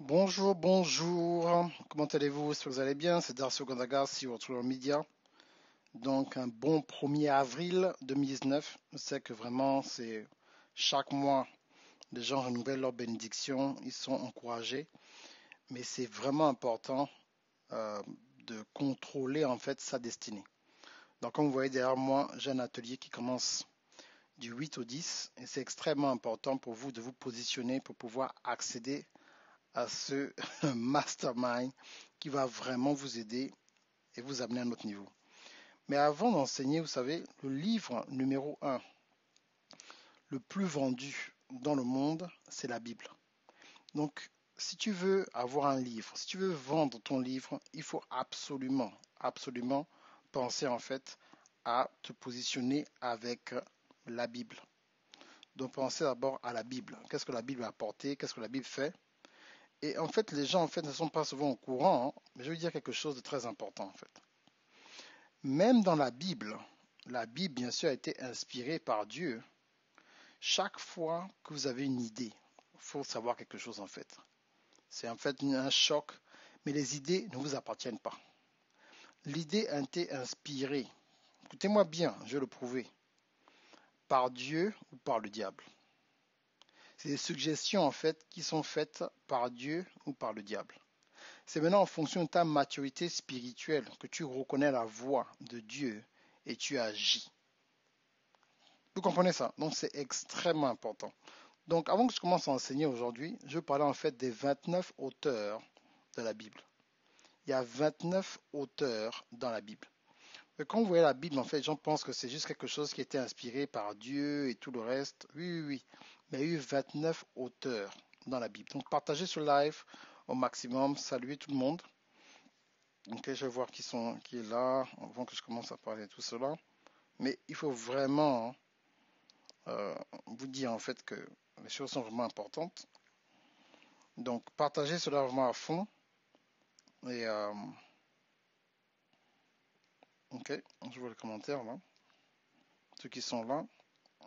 Bonjour, bonjour. Comment allez-vous? J'espère que vous allez bien. C'est Darcio Gondaga sur True Media. Donc, un bon 1er avril 2019. Je sais que vraiment, c'est chaque mois, les gens renouvellent leur bénédiction. Ils sont encouragés. Mais c'est vraiment important euh, de contrôler en fait sa destinée. Donc, comme vous voyez derrière moi, j'ai un atelier qui commence du 8 au 10. Et c'est extrêmement important pour vous de vous positionner pour pouvoir accéder à ce mastermind qui va vraiment vous aider et vous amener à un autre niveau. Mais avant d'enseigner, vous savez, le livre numéro un le plus vendu dans le monde, c'est la Bible. Donc, si tu veux avoir un livre, si tu veux vendre ton livre, il faut absolument, absolument penser en fait à te positionner avec la Bible. Donc, pensez d'abord à la Bible. Qu'est-ce que la Bible a apporté? Qu'est-ce que la Bible fait? Et en fait, les gens en fait ne sont pas souvent au courant, hein, mais je veux dire quelque chose de très important en fait. Même dans la Bible bien sûr a été inspirée par Dieu. Chaque fois que vous avez une idée, il faut savoir quelque chose en fait. C'est en fait un choc, mais les idées ne vous appartiennent pas. L'idée a été inspirée, écoutez-moi bien, je vais le prouver, par Dieu ou par le diable. C'est des suggestions en fait qui sont faites par Dieu ou par le diable. C'est maintenant en fonction de ta maturité spirituelle que tu reconnais la voix de Dieu et tu agis. Vous comprenez ça? Donc c'est extrêmement important. Donc avant que je commence à enseigner aujourd'hui, je vais parler en fait des 29 auteurs de la Bible. Il y a 29 auteurs dans la Bible. Et quand vous voyez la Bible, en fait, les gens pensent que c'est juste quelque chose qui a été inspiré par Dieu et tout le reste. Oui, oui, oui. Mais il y a eu 29 auteurs dans la Bible. Donc partagez ce live au maximum. Saluez tout le monde. Ok, je vais voir qui est là avant que je commence à parler de tout cela. Mais il faut vraiment vous dire en fait que les choses sont vraiment importantes. Donc, partagez cela vraiment à fond. Et, ok, je vois les commentaires là. Ceux qui sont là.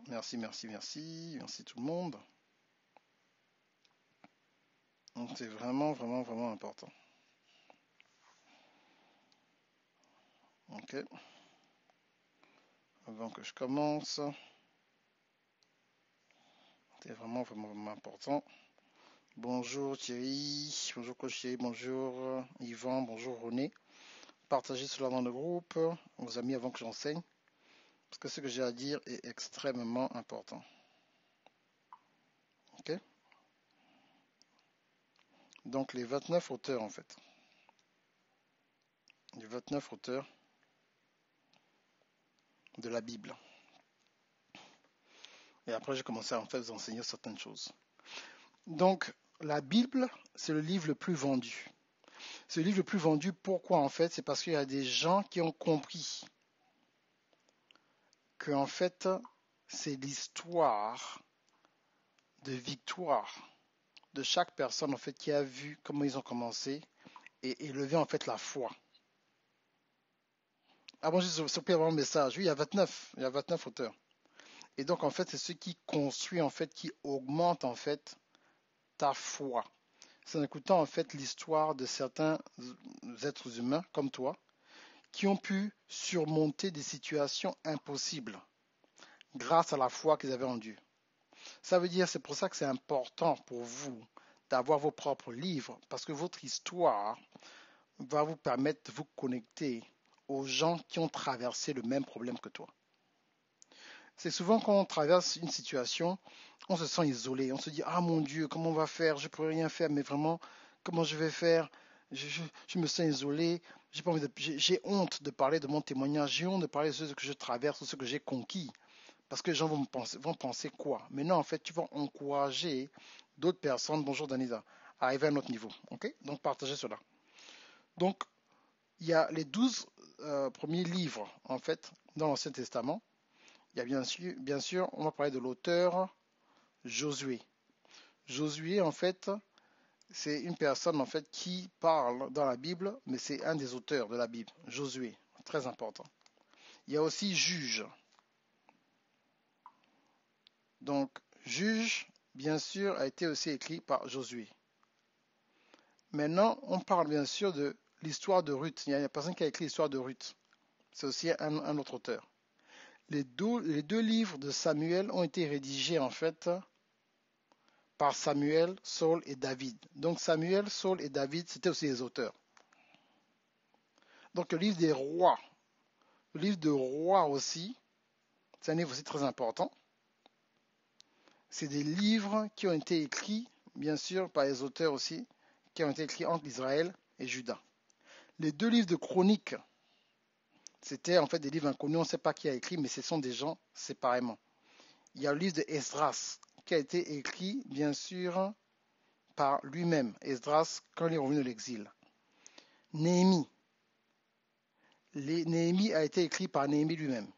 Merci, merci, merci. Merci tout le monde. Donc, c'est vraiment, vraiment, vraiment important. Ok. Avant que je commence, c'est vraiment, vraiment, vraiment important. Bonjour Thierry, bonjour Cocher, bonjour Yvan, bonjour René. Partagez cela dans le groupe, vos amis avant que j'enseigne, parce que ce que j'ai à dire est extrêmement important. Ok? Donc les 29 auteurs en fait. Les 29 auteurs de la Bible. Et après j'ai commencé à en fait vous enseigner certaines choses. Donc la Bible, c'est le livre le plus vendu. C'est le livre le plus vendu, pourquoi en fait? C'est parce qu'il y a des gens qui ont compris que en fait c'est l'histoire de victoire de chaque personne en fait qui a vu comment ils ont commencé et élevé en fait la foi. Ah bon, j'ai surpris avoir un message. Oui, il y a 29 auteurs. Et donc en fait, c'est ce qui construit en fait, qui augmente en fait ta foi. C'est en écoutant en fait l'histoire de certains êtres humains comme toi qui ont pu surmonter des situations impossibles grâce à la foi qu'ils avaient en Dieu. Ça veut dire, c'est pour ça que c'est important pour vous d'avoir vos propres livres parce que votre histoire va vous permettre de vous connecter aux gens qui ont traversé le même problème que toi. C'est souvent quand on traverse une situation, on se sent isolé. On se dit, ah mon Dieu, comment on va faire? Je ne peux rien faire, mais vraiment, comment je vais faire? Je me sens isolé. J'ai honte de parler de mon témoignage. J'ai honte de parler de ce que je traverse ou ce que j'ai conquis. Parce que les gens vont penser quoi? Mais non, en fait, tu vas encourager d'autres personnes, bonjour Danisa, à arriver à un autre niveau. Ok? Donc, partagez cela. Donc, il y a les 12 premiers livres, en fait, dans l'Ancien Testament. Il y a bien sûr, on va parler de l'auteur Josué. Josué, en fait, c'est une personne, en fait, qui parle dans la Bible, mais c'est un des auteurs de la Bible. Josué, très important. Il y a aussi Juge. Donc, Juge, bien sûr, a été aussi écrit par Josué. Maintenant, on parle bien sûr de l'histoire de Ruth. Il y a une personne qui a écrit l'histoire de Ruth. C'est aussi un autre auteur. Les deux livres de Samuel ont été rédigés en fait par Samuel, Saul et David. Donc Samuel, Saul et David, c'était aussi les auteurs. Donc le livre des rois, le livre de rois aussi, c'est un livre aussi très important. C'est des livres qui ont été écrits, bien sûr, par les auteurs aussi, qui ont été écrits entre Israël et Juda. Les deux livres de chroniques, c'était en fait des livres inconnus, on ne sait pas qui a écrit, mais ce sont des gens séparément. Il y a le livre de Esdras, qui a été écrit, bien sûr, par lui-même, Esdras, quand il est revenu de l'exil. Néhémie. Néhémie a été écrit par Néhémie lui-même.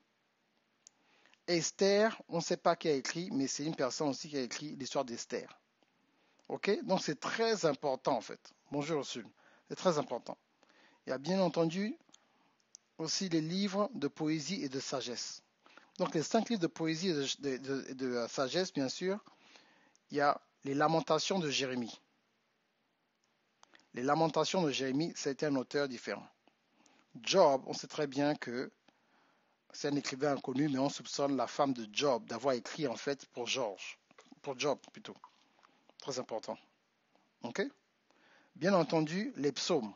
Esther, on ne sait pas qui a écrit, mais c'est une personne aussi qui a écrit l'histoire d'Esther. Ok? Donc c'est très important en fait. Bonjour Ursule. C'est très important. Il y a bien entendu aussi les livres de poésie et de sagesse. Donc les 5 livres de poésie et de sagesse, bien sûr, il y a les Lamentations de Jérémie. Les Lamentations de Jérémie, ça a été un auteur différent. Job, on sait très bien que c'est un écrivain inconnu, mais on soupçonne la femme de Job d'avoir écrit en fait pour Job plutôt. Très important. Ok? Bien entendu, les psaumes.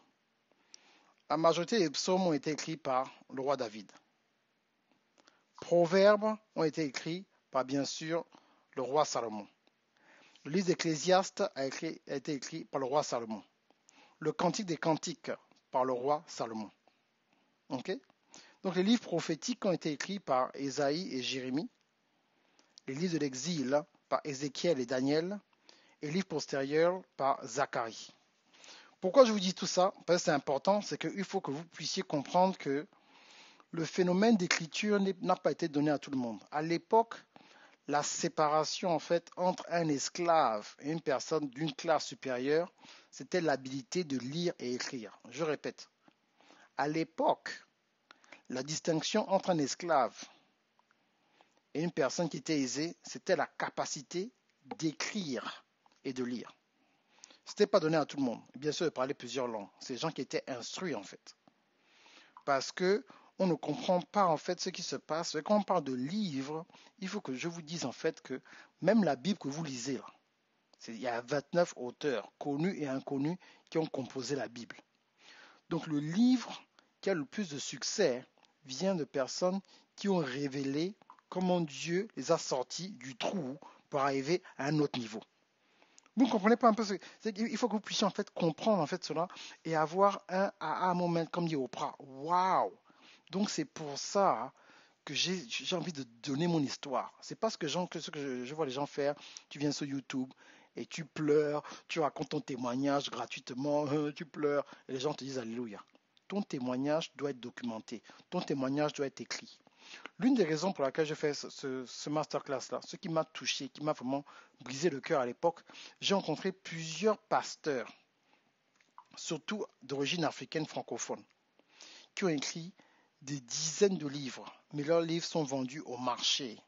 La majorité des psaumes ont été écrits par le roi David. Proverbes ont été écrits par, bien sûr, le roi Salomon. Le livre d'Ecclésiaste a été écrit par le roi Salomon. Le Cantique des Cantiques par le roi Salomon. Okay? Donc les livres prophétiques ont été écrits par Ésaïe et Jérémie. Les livres de l'exil par Ézéchiel et Daniel. Et les livres postérieurs par Zacharie. Pourquoi je vous dis tout ça? Parce que c'est important, c'est qu'il faut que vous puissiez comprendre que le phénomène d'écriture n'a pas été donné à tout le monde. À l'époque, la séparation en fait entre un esclave et une personne d'une classe supérieure, c'était l'habilité de lire et écrire. Je répète, à l'époque, la distinction entre un esclave et une personne qui était aisée, c'était la capacité d'écrire et de lire. Ce n'était pas donné à tout le monde. Bien sûr, de parler plusieurs langues. C'est des gens qui étaient instruits en fait. Parce que on ne comprend pas en fait ce qui se passe. Quand on parle de livres, il faut que je vous dise en fait que même la Bible que vous lisez là, il y a 29 auteurs connus et inconnus qui ont composé la Bible. Donc le livre qui a le plus de succès vient de personnes qui ont révélé comment Dieu les a sortis du trou pour arriver à un autre niveau. Vous ne comprenez pas un peu il faut que vous puissiez en fait comprendre en fait cela et avoir un aha moment comme dit Oprah. Waouh! Donc c'est pour ça que j'ai envie de donner mon histoire. C'est pas ce que je vois les gens faire. Tu viens sur YouTube et tu pleures, tu racontes ton témoignage gratuitement, tu pleures et les gens te disent Alléluia. Ton témoignage doit être documenté. Ton témoignage doit être écrit. L'une des raisons pour laquelle je fais ce masterclass-là, ce qui m'a touché, qui m'a vraiment brisé le cœur à l'époque, j'ai rencontré plusieurs pasteurs, surtout d'origine africaine francophone, qui ont écrit des dizaines de livres, mais leurs livres sont vendus au marché.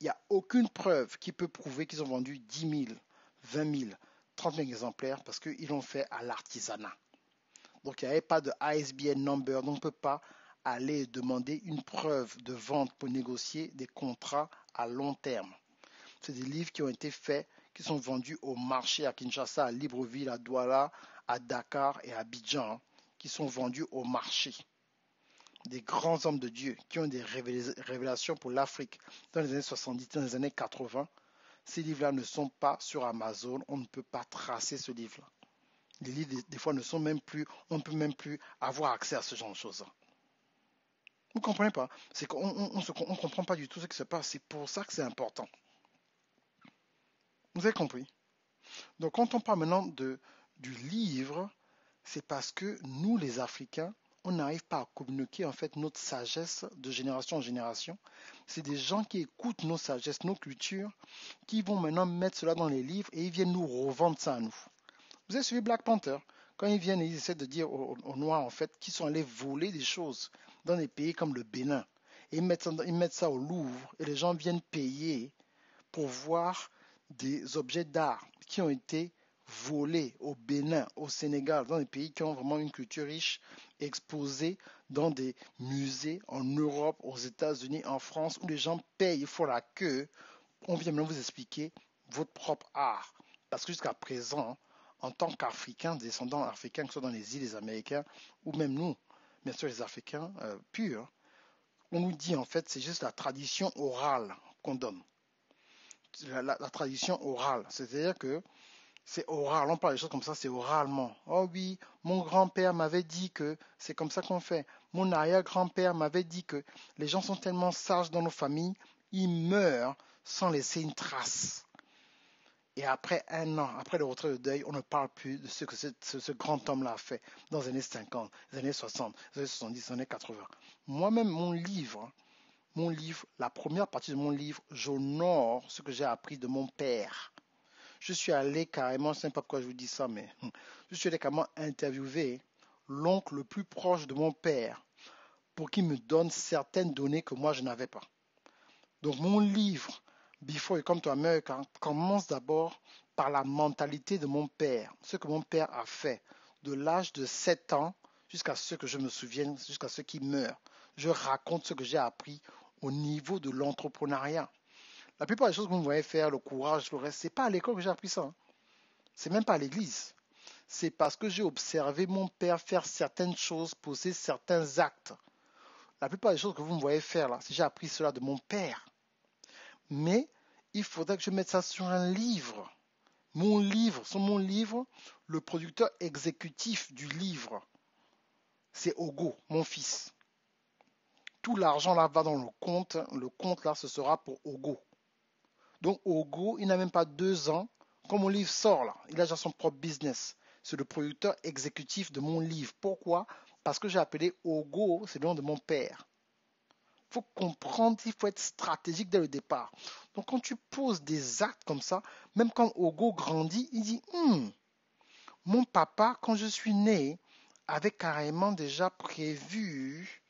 Il n'y a aucune preuve qui peut prouver qu'ils ont vendu 10 000, 20 000, 30 000 exemplaires parce qu'ils l'ont fait à l'artisanat. Donc il n'y avait pas de ISBN number, donc on ne peut pas aller demander une preuve de vente pour négocier des contrats à long terme. C'est des livres qui ont été faits, qui sont vendus au marché à Kinshasa, à Libreville, à Douala, à Dakar et à Abidjan, qui sont vendus au marché. Des grands hommes de Dieu qui ont des révélations pour l'Afrique dans les années 70, dans les années 80. Ces livres-là ne sont pas sur Amazon, on ne peut pas tracer ce livre-là. Les livres, des fois, ne sont même plus, on ne peut même plus avoir accès à ce genre de choses. Vous ne comprenez pas? C'est qu'on ne comprend pas du tout ce qui se passe. C'est pour ça que c'est important. Vous avez compris? Donc, quand on parle maintenant du livre, c'est parce que nous, les Africains, on n'arrive pas à communiquer en fait notre sagesse de génération en génération. C'est des gens qui écoutent nos sagesses, nos cultures, qui vont maintenant mettre cela dans les livres et ils viennent nous revendre ça à nous. Vous avez suivi Black Panther? Quand ils viennent et ils essaient de dire aux Noirs en fait qu'ils sont allés voler des choses dans des pays comme le Bénin. Et ils mettent ça au Louvre et les gens viennent payer pour voir des objets d'art qui ont été volé au Bénin, au Sénégal, dans des pays qui ont vraiment une culture riche, exposée dans des musées en Europe, aux États-Unis, en France, où les gens payent, ils font la queue. On vient maintenant vous expliquer votre propre art. Parce que jusqu'à présent, en tant qu'Africains, descendants africains, que ce soit dans les îles, les Américains, ou même nous, bien sûr les Africains purs, on nous dit en fait c'est juste la tradition orale qu'on donne. La tradition orale, c'est-à-dire que c'est oral, on parle des choses comme ça, c'est oralement. Oh oui, mon grand-père m'avait dit que c'est comme ça qu'on fait. Mon arrière-grand-père m'avait dit que les gens sont tellement sages dans nos familles, ils meurent sans laisser une trace. Et après un an, après le retrait de deuil, on ne parle plus de ce que ce grand homme-là a fait dans les années 50, les années 60, les années 70, les années 80. Moi-même, mon livre, la première partie de mon livre, j'honore ce que j'ai appris de mon père. Je suis allé carrément, je ne sais pas pourquoi je vous dis ça, mais je suis allé carrément interviewer l'oncle le plus proche de mon père pour qu'il me donne certaines données que moi je n'avais pas. Donc mon livre, Before You Come to America, commence d'abord par la mentalité de mon père, ce que mon père a fait de l'âge de 7 ans jusqu'à ce que je me souvienne, jusqu'à ce qu'il meure. Je raconte ce que j'ai appris au niveau de l'entrepreneuriat. La plupart des choses que vous me voyez faire, le courage, le reste, c'est pas à l'école que j'ai appris ça. Hein. C'est même pas à l'église. C'est parce que j'ai observé mon père faire certaines choses, poser certains actes. La plupart des choses que vous me voyez faire là, c'est j'ai appris cela de mon père. Mais il faudrait que je mette ça sur un livre. Mon livre, sur mon livre, le producteur exécutif du livre, c'est Ogo, mon fils. Tout l'argent là va dans le compte. Le compte là, ce sera pour Ogo. Donc Ogo, il n'a même pas 2 ans. Quand mon livre sort là, il a déjà son propre business. C'est le producteur exécutif de mon livre. Pourquoi? Parce que j'ai appelé Ogo, c'est le nom de mon père. Il faut comprendre, il faut être stratégique dès le départ. Donc quand tu poses des actes comme ça, même quand Ogo grandit, il dit mon papa, quand je suis né, avait carrément déjà prévu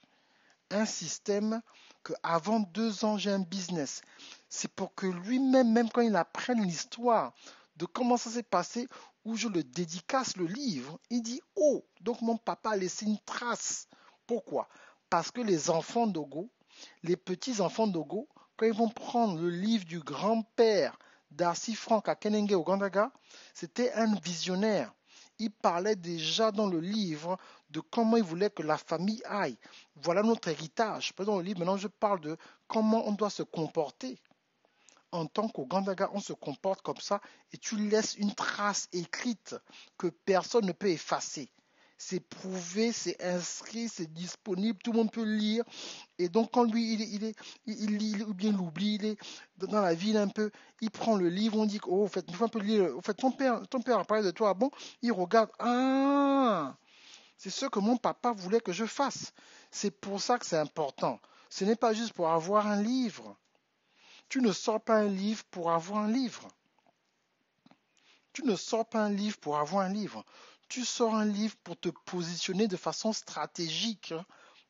un système que avant 2 ans, j'ai un business. C'est pour que lui-même, même quand il apprenne l'histoire de comment ça s'est passé, où je le dédicace le livre, il dit oh, donc mon papa a laissé une trace. Pourquoi? Parce que les enfants d'Ogo, les petits-enfants d'Ogo, quand ils vont prendre le livre du grand-père d'Arcy Frank à Kenenge au Gandaga, c'était un visionnaire. Il parlait déjà dans le livre de comment il voulait que la famille aille. Voilà notre héritage. Dans le livre, maintenant, je parle de comment on doit se comporter. En tant qu'Ogandaga, on se comporte comme ça et tu laisses une trace écrite que personne ne peut effacer. C'est prouvé, c'est inscrit, c'est disponible, tout le monde peut lire. Et donc, quand lui, il lit, ou bien il oublie, il est dans la ville un peu, il prend le livre, on dit, oh, en fait, il faut un peu lire, en fait, ton père a parlé de toi, bon, il regarde, ah, c'est ce que mon papa voulait que je fasse. C'est pour ça que c'est important. Ce n'est pas juste pour avoir un livre. Tu ne sors pas un livre pour avoir un livre. Tu ne sors pas un livre pour avoir un livre. Tu sors un livre pour te positionner de façon stratégique,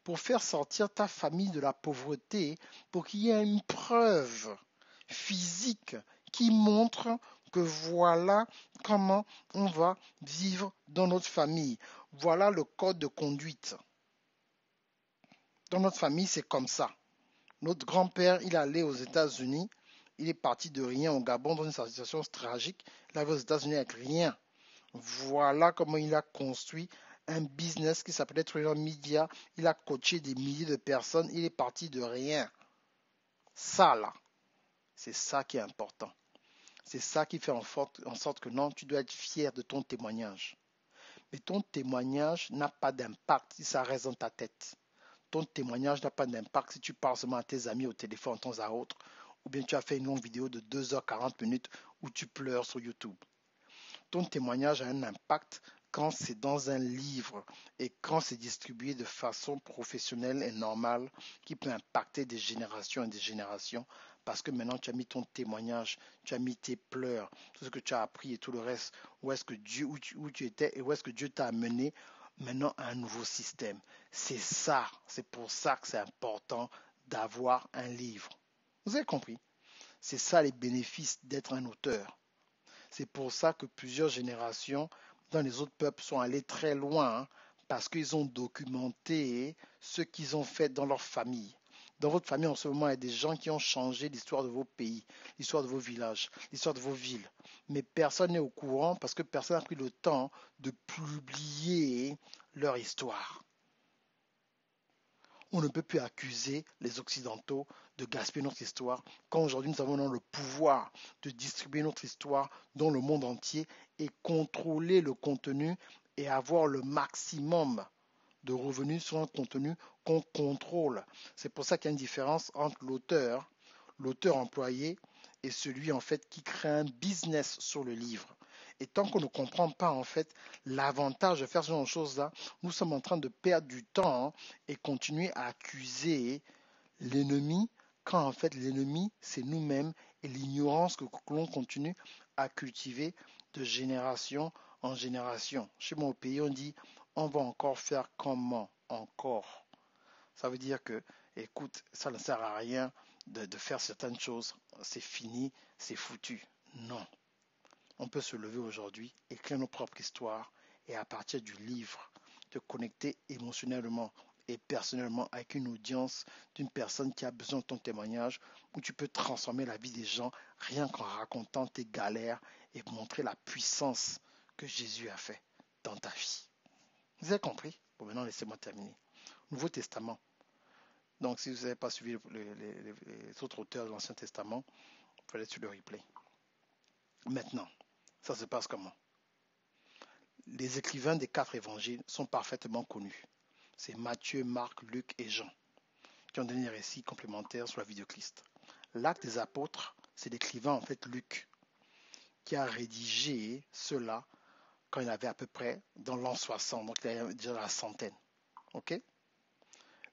pour faire sortir ta famille de la pauvreté, pour qu'il y ait une preuve physique qui montre que voilà comment on va vivre dans notre famille. Voilà le code de conduite. Dans notre famille, c'est comme ça. Notre grand-père, il est allé aux États-Unis. Il est parti de rien au Gabon dans une situation tragique. Il est arrivé aux États-Unis avec rien. Voilà comment il a construit un business qui s'appelait Trader Media. Il a coaché des milliers de personnes. Il est parti de rien. Ça, là, c'est ça qui est important. C'est ça qui fait en sorte que non, tu dois être fier de ton témoignage. Mais ton témoignage n'a pas d'impact si ça reste dans ta tête. Ton témoignage n'a pas d'impact si tu parles seulement à tes amis au téléphone de temps à autre, ou bien tu as fait une longue vidéo de 2h40 où tu pleures sur YouTube. Ton témoignage a un impact quand c'est dans un livre et quand c'est distribué de façon professionnelle et normale qui peut impacter des générations et des générations parce que maintenant tu as mis ton témoignage, tu as mis tes pleurs, tout ce que tu as appris et tout le reste, où est-ce que Dieu, où tu étais et où est-ce que Dieu t'a amené maintenant à un nouveau système. C'est ça, c'est pour ça que c'est important d'avoir un livre. Vous avez compris? C'est ça les bénéfices d'être un auteur. C'est pour ça que plusieurs générations dans les autres peuples sont allés très loin, hein, parce qu'ils ont documenté ce qu'ils ont fait dans leur famille. Dans votre famille, en ce moment, il y a des gens qui ont changé l'histoire de vos pays, l'histoire de vos villages, l'histoire de vos villes. Mais personne n'est au courant parce que personne n'a pris le temps de publier leur histoire. On ne peut plus accuser les Occidentaux de gaspiller notre histoire quand aujourd'hui nous avons le pouvoir de distribuer notre histoire dans le monde entier et contrôler le contenu et avoir le maximum de revenus sur un contenu qu'on contrôle. C'est pour ça qu'il y a une différence entre l'auteur employé, et celui en fait qui crée un business sur le livre. Et tant qu'on ne comprend pas en fait l'avantage de faire ce genre de choses-là, nous sommes en train de perdre du temps et continuer à accuser l'ennemi quand en fait l'ennemi c'est nous-mêmes et l'ignorance que l'on continue à cultiver de génération en génération. Chez moi au pays, on dit on va encore faire comment encore. Ça veut dire que, écoute, ça ne sert à rien de faire certaines choses. C'est fini, c'est foutu. Non. On peut se lever aujourd'hui, écrire nos propres histoires et à partir du livre, te connecter émotionnellement et personnellement avec une audience d'une personne qui a besoin de ton témoignage, où tu peux transformer la vie des gens rien qu'en racontant tes galères et montrer la puissance que Jésus a fait dans ta vie. Vous avez compris? Bon, maintenant laissez-moi terminer. Nouveau Testament. Donc si vous n'avez pas suivi les autres auteurs de l'Ancien Testament, vous pouvez aller sur le replay. Maintenant, ça se passe comment? Les écrivains des 4 évangiles sont parfaitement connus. C'est Matthieu, Marc, Luc et Jean qui ont donné des récits complémentaires sur la vie de Christ. L'Acte des apôtres, c'est l'écrivain en fait Luc qui a rédigé cela quand il avait à peu près dans l'an 60, donc il avait déjà la centaine. Ok?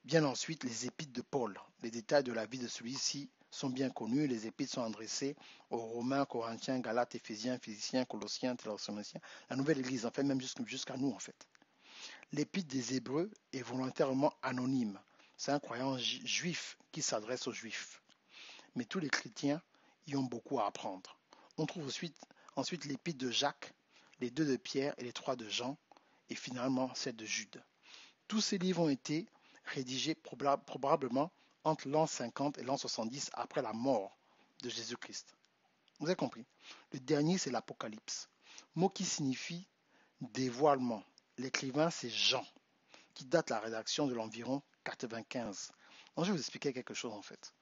Bien ensuite, les épîtres de Paul. Les détails de la vie de celui-ci sont bien connus. Les épîtres sont adressés aux Romains, Corinthiens, Galates, Éphésiens, Philippiens, Colossiens, Thessaloniciens, la nouvelle église, en fait, même jusqu'à nous, en fait. L'épître des Hébreux est volontairement anonyme. C'est un croyant juif qui s'adresse aux juifs. Mais tous les chrétiens y ont beaucoup à apprendre. On trouve ensuite l'épître de Jacques, les 2 de Pierre et les 3 de Jean, et finalement celle de Jude. Tous ces livres ont été rédigés probablement entre l'an 50 et l'an 70 après la mort de Jésus-Christ. Vous avez compris? Le dernier, c'est l'Apocalypse, mot qui signifie dévoilement. L'écrivain, c'est Jean, qui date la rédaction de l'environ 95. Donc, je vais vous expliquer quelque chose en fait.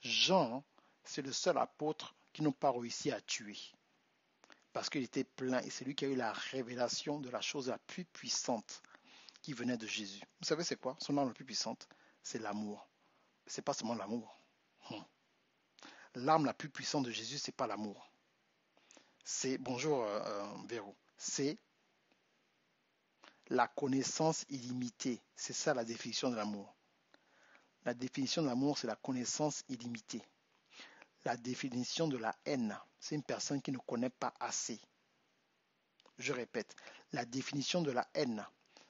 Jean, c'est le seul apôtre qui n'a pas réussi à tuer. Parce qu'il était plein et c'est lui qui a eu la révélation de la chose la plus puissante qui venait de Jésus. Vous savez c'est quoi? Son arme la plus puissante, c'est l'amour. C'est pas seulement l'amour. L'arme la plus puissante de Jésus, c'est pas l'amour. C'est, bonjour Véro, c'est la connaissance illimitée. C'est ça la définition de l'amour. La définition de l'amour, c'est la connaissance illimitée. La définition de la haine, c'est une personne qui ne connaît pas assez. Je répète, la définition de la haine,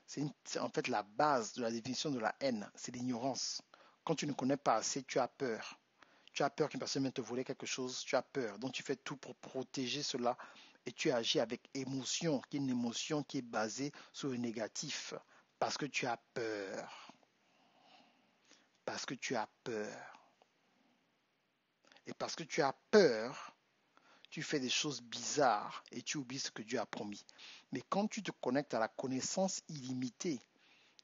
c'est en fait la base de la définition de la haine, c'est l'ignorance. Quand tu ne connais pas assez, tu as peur. Tu as peur qu'une personne vienne te voler quelque chose, tu as peur. Donc tu fais tout pour protéger cela et tu agis avec émotion, qui est une émotion qui est basée sur le négatif. Parce que tu as peur. Parce que tu as peur. Et parce que tu as peur, tu fais des choses bizarres et tu oublies ce que Dieu a promis. Mais quand tu te connectes à la connaissance illimitée,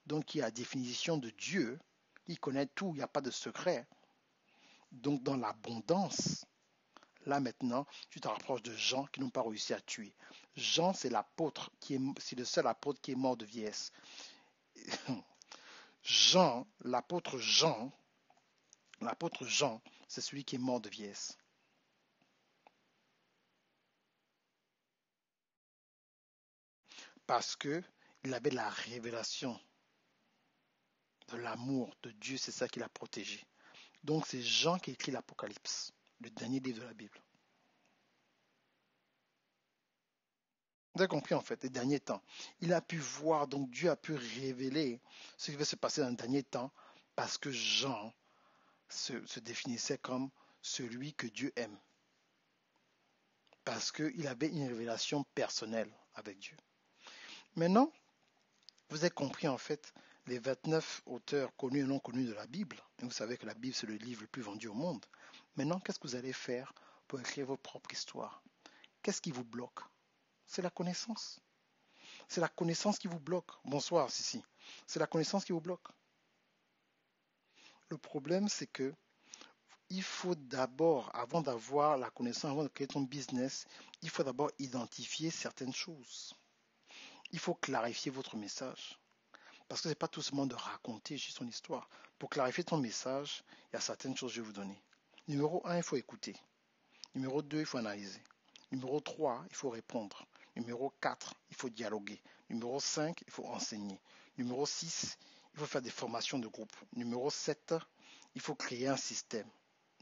donc qui est la définition de Dieu, il connaît tout, il n'y a pas de secret. Donc dans l'abondance, là maintenant, tu te rapproches de Jean qui n'ont pas réussi à tuer. Jean, c'est l'apôtre, c'est le seul apôtre qui est mort de vieillesse. Jean, l'apôtre Jean, c'est celui qui est mort de vieillesse. Parce que il avait la révélation de l'amour de Dieu, c'est ça qui l'a protégé. Donc c'est Jean qui écrit l'Apocalypse, le dernier livre de la Bible. Vous avez compris en fait, les derniers temps. Il a pu voir, donc Dieu a pu révéler ce qui va se passer dans les derniers temps parce que Jean se définissait comme celui que Dieu aime. parce qu'il avait une révélation personnelle avec Dieu. Maintenant, vous avez compris en fait les 29 auteurs connus et non connus de la Bible. Et vous savez que la Bible, c'est le livre le plus vendu au monde. Maintenant, qu'est-ce que vous allez faire pour écrire votre propre histoire? Qu'est-ce qui vous bloque? C'est la connaissance. C'est la connaissance qui vous bloque. Bonsoir, Sissi. C'est la connaissance qui vous bloque. Le problème, c'est que il faut d'abord, avant d'avoir la connaissance, avant de créer ton business, il faut d'abord identifier certaines choses. Il faut clarifier votre message. Parce que ce n'est pas tout seulement de raconter juste son histoire. Pour clarifier ton message, il y a certaines choses que je vais vous donner. Numéro 1, il faut écouter. Numéro 2, il faut analyser. Numéro 3, il faut répondre. Numéro 4, il faut dialoguer. Numéro 5, il faut enseigner. Numéro 6, il faut faire des formations de groupe. Numéro 7, il faut créer un système.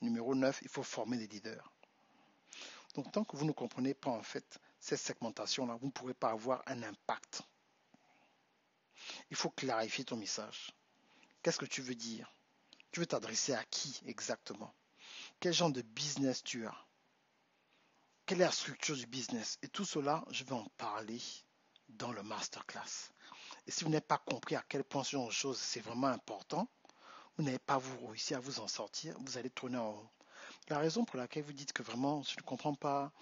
Numéro 9, il faut former des leaders. Donc tant que vous ne comprenez pas en fait cette segmentation-là, vous ne pourrez pas avoir un impact. Il faut clarifier ton message. Qu'est-ce que tu veux dire? Tu veux t'adresser à qui exactement? Quel genre de business tu as? Quelle est la structure du business? Et tout cela, je vais en parler dans le masterclass. Et si vous n'avez pas compris à quel point ce genre de choses c'est vraiment important, vous n'avez pas réussi à vous en sortir, vous allez tourner en rond. La raison pour laquelle vous dites que vraiment, je ne comprends pas,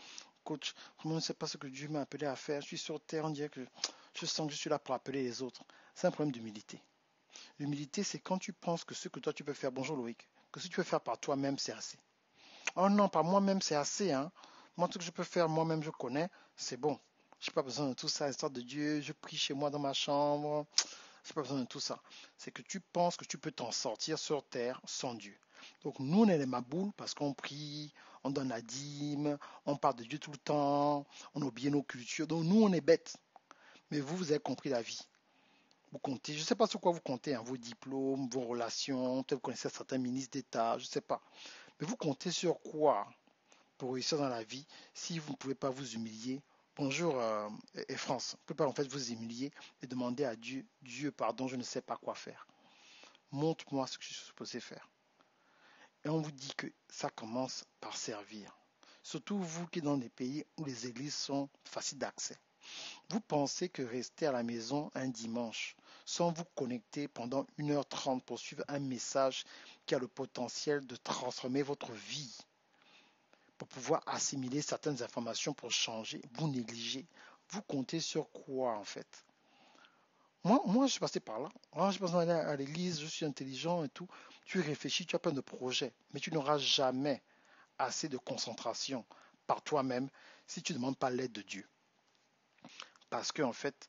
coach, vraiment, je ne sais pas ce que Dieu m'a appelé à faire, je suis sur terre, on dirait que je sens que je suis là pour appeler les autres. C'est un problème d'humilité. L'humilité, c'est quand tu penses que ce que toi tu peux faire, bonjour Loïc, que ce que tu peux faire par toi-même, c'est assez. Oh non, par moi-même, c'est assez, hein. Moi, tout ce que je peux faire, moi-même, je connais, c'est bon. Je n'ai pas besoin de tout ça, l'histoire de Dieu, je prie chez moi dans ma chambre. Je n'ai pas besoin de tout ça. C'est que tu penses que tu peux t'en sortir sur terre sans Dieu. Donc nous, on est les maboules parce qu'on prie, on donne la dîme, on parle de Dieu tout le temps, on oublie nos cultures. Donc nous, on est bêtes. Mais vous, vous avez compris la vie. Vous comptez, je ne sais pas sur quoi vous comptez, hein, vos diplômes, vos relations, peut-être vous connaissez certains ministres d'État, je ne sais pas. Mais vous comptez sur quoi pour réussir dans la vie si vous ne pouvez pas vous humilier? Bonjour et France, vous ne pouvez pas en fait vous humilier et demander à Dieu, Dieu pardon, je ne sais pas quoi faire. Montre-moi ce que je suis supposé faire. Et on vous dit que ça commence par servir. Surtout vous qui êtes dans des pays où les églises sont faciles d'accès. Vous pensez que rester à la maison un dimanche sans vous connecter pendant 1h30 pour suivre un message qui a le potentiel de transformer votre vie, pour pouvoir assimiler certaines informations pour changer, vous négligez. Vous comptez sur quoi en fait? Moi, je suis passé par là. Moi, je suis passé à l'église, je suis intelligent et tout. Tu réfléchis, tu as plein de projets, mais tu n'auras jamais assez de concentration par toi-même si tu ne demandes pas l'aide de Dieu. Parce que en fait,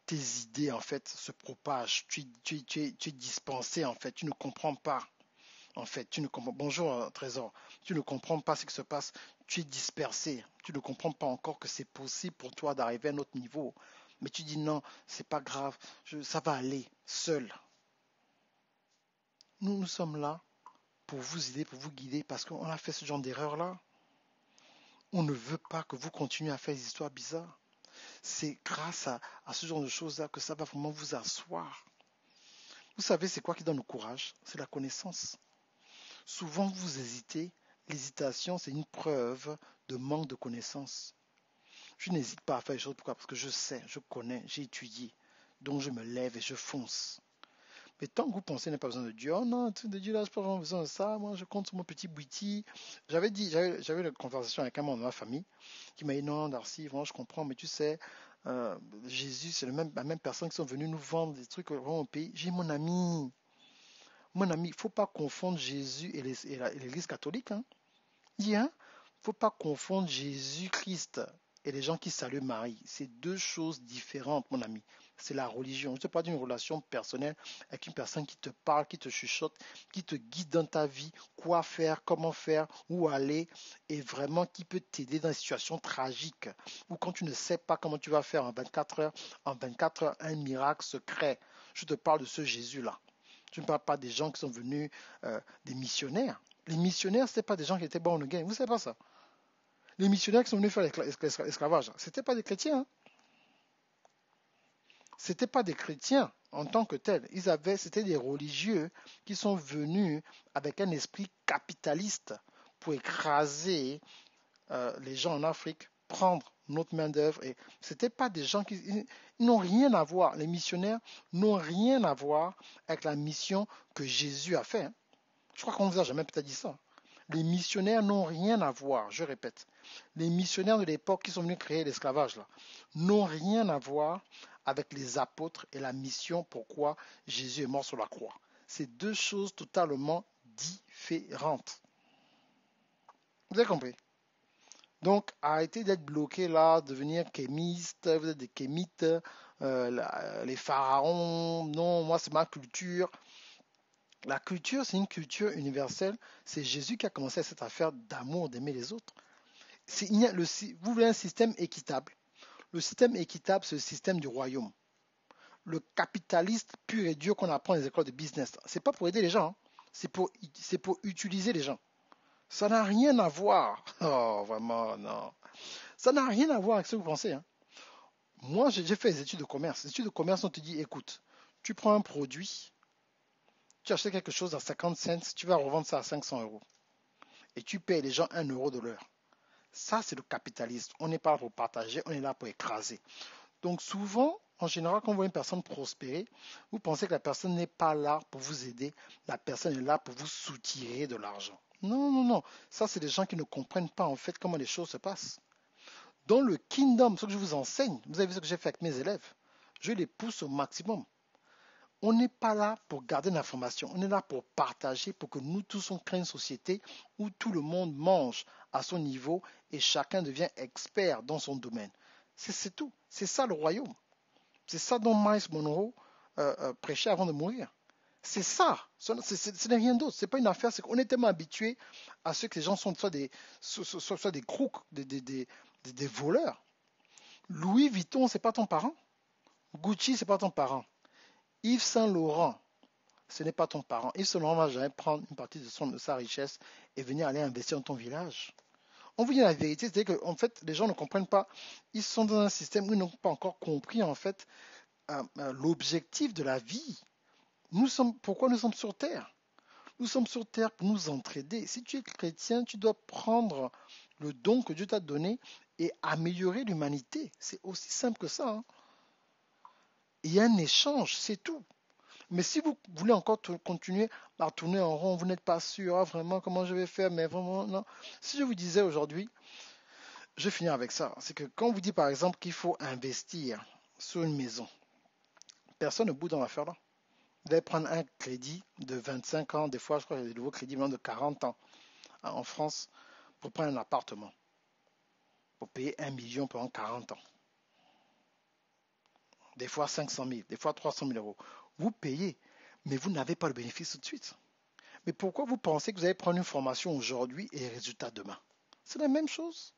tes idées en fait se propagent. Tu es dispensé en fait. Tu ne comprends pas. En fait, tu ne comprends. Bonjour Trésor. Tu ne comprends pas ce qui se passe. Tu es dispersé. Tu ne comprends pas encore que c'est possible pour toi d'arriver à un autre niveau. Mais tu dis non, c'est pas grave. Ça va aller seul. Nous sommes là pour vous aider, pour vous guider, parce qu'on a fait ce genre d'erreur-là. On ne veut pas que vous continuiez à faire des histoires bizarres. C'est grâce à ce genre de choses-là que ça va vraiment vous asseoir. Vous savez, c'est quoi qui donne le courage? C'est la connaissance. Souvent, vous hésitez. L'hésitation, c'est une preuve de manque de connaissance. Je n'hésite pas à faire les choses. Pourquoi? Parce que je sais, je connais, j'ai étudié. Donc, je me lève et je fonce. Mais tant que vous pensez qu'il n'y a pas besoin de Dieu, oh non, de Dieu là, je n'ai pas vraiment besoin de ça. Moi, je compte sur mon petit bouti. J'avais une conversation avec un membre de ma famille qui m'a dit non, Darcy, vraiment, je comprends, mais tu sais, Jésus, c'est la même personne qui sont venus nous vendre des trucs vraiment au pays. J'ai mon ami. Mon ami, il ne faut pas confondre Jésus et l'Église catholique. Hein. Il dit, hein, il ne faut pas confondre Jésus-Christ et les gens qui saluent Marie. C'est deux choses différentes, mon ami. C'est la religion. Je te parle d'une relation personnelle avec une personne qui te parle, qui te chuchote, qui te guide dans ta vie, quoi faire, comment faire, où aller, et vraiment qui peut t'aider dans des situations tragiques, ou quand tu ne sais pas comment tu vas faire en 24 heures, un miracle se crée. Je te parle de ce Jésus-là. Je ne parle pas des gens qui sont venus, des missionnaires. Les missionnaires, ce n'étaient pas des gens qui étaient born again. Vous ne savez pas ça. Les missionnaires qui sont venus faire l'esclavage, ce n'étaient pas des chrétiens. Hein. Ce n'étaient pas des chrétiens en tant que tels. C'était des religieux qui sont venus avec un esprit capitaliste pour écraser les gens en Afrique prendre notre main-d'œuvre. Et c'était pas des gens qui ils n'ont rien à voir. Les missionnaires n'ont rien à voir avec la mission que Jésus a fait. Hein. Je crois qu'on vous a jamais peut-être dit ça. Les missionnaires n'ont rien à voir, je répète. Les missionnaires de l'époque qui sont venus créer l'esclavage là n'ont rien à voir avec les apôtres et la mission pourquoi Jésus est mort sur la croix. C'est deux choses totalement différentes. Vous avez compris? Donc, arrêtez d'être bloqué là, devenir kémiste, vous êtes des kémites, les pharaons, non, moi c'est ma culture. La culture, c'est une culture universelle. C'est Jésus qui a commencé cette affaire d'amour, d'aimer les autres. Vous voulez un système équitable. Le système équitable, c'est le système du royaume. Le capitaliste pur et dur qu'on apprend dans les écoles de business, c'est pas pour aider les gens, hein. C'est pour utiliser les gens. Ça n'a rien à voir. Oh, vraiment, non. Ça n'a rien à voir avec ce que vous pensez. Hein. Moi, j'ai fait des études de commerce. Les études de commerce, on te dit, écoute, tu prends un produit, tu achètes quelque chose à 50 cents, tu vas revendre ça à 500 euros. Et tu payes les gens 1 euro de l'heure. Ça, c'est le capitalisme. On n'est pas là pour partager, on est là pour écraser. Donc souvent, en général, quand vous voyez une personne prospérer, vous pensez que la personne n'est pas là pour vous aider, la personne est là pour vous soutirer de l'argent. Non, non, non. Ça, c'est des gens qui ne comprennent pas en fait comment les choses se passent. Dans le kingdom, ce que je vous enseigne, vous avez vu ce que j'ai fait avec mes élèves, je les pousse au maximum. On n'est pas là pour garder l'information, on est là pour partager, pour que nous tous on crée une société où tout le monde mange à son niveau et chacun devient expert dans son domaine. C'est tout, c'est ça le royaume. C'est ça dont Miles Monroe prêchait avant de mourir. C'est ça, ce n'est rien d'autre, ce n'est pas une affaire, c'est qu'on est tellement habitué à ce que les gens sont soit des crocs, des voleurs. Louis Vuitton, c'est pas ton parent. Gucci, c'est pas ton parent. Yves Saint Laurent, ce n'est pas ton parent. Yves Saint Laurent va jamais prendre une partie de sa richesse et venir aller investir dans ton village. On vous dit la vérité, c'est-à-dire qu'en fait, les gens ne comprennent pas. Ils sont dans un système où ils n'ont pas encore compris en fait l'objectif de la vie. Pourquoi nous sommes sur Terre? Nous sommes sur Terre pour nous entraider. Si tu es chrétien, tu dois prendre le don que Dieu t'a donné et améliorer l'humanité. C'est aussi simple que ça. Hein. Il y a un échange, c'est tout. Mais si vous voulez encore continuer à tourner en rond, vous n'êtes pas sûr, ah, vraiment, comment je vais faire, mais vraiment, non. Si je vous disais aujourd'hui, je vais finir avec ça, c'est que quand on vous dit par exemple qu'il faut investir sur une maison, personne ne bouge dans l'affaire là. Vous allez prendre un crédit de 25 ans, des fois je crois qu'il y a des nouveaux crédits maintenant de 40 ans hein, en France pour prendre un appartement, pour payer 1 million pendant 40 ans. Des fois 500 000, des fois 300 000 euros. Vous payez, mais vous n'avez pas le bénéfice tout de suite. Mais pourquoi vous pensez que vous allez prendre une formation aujourd'hui et les résultats demain? C'est la même chose.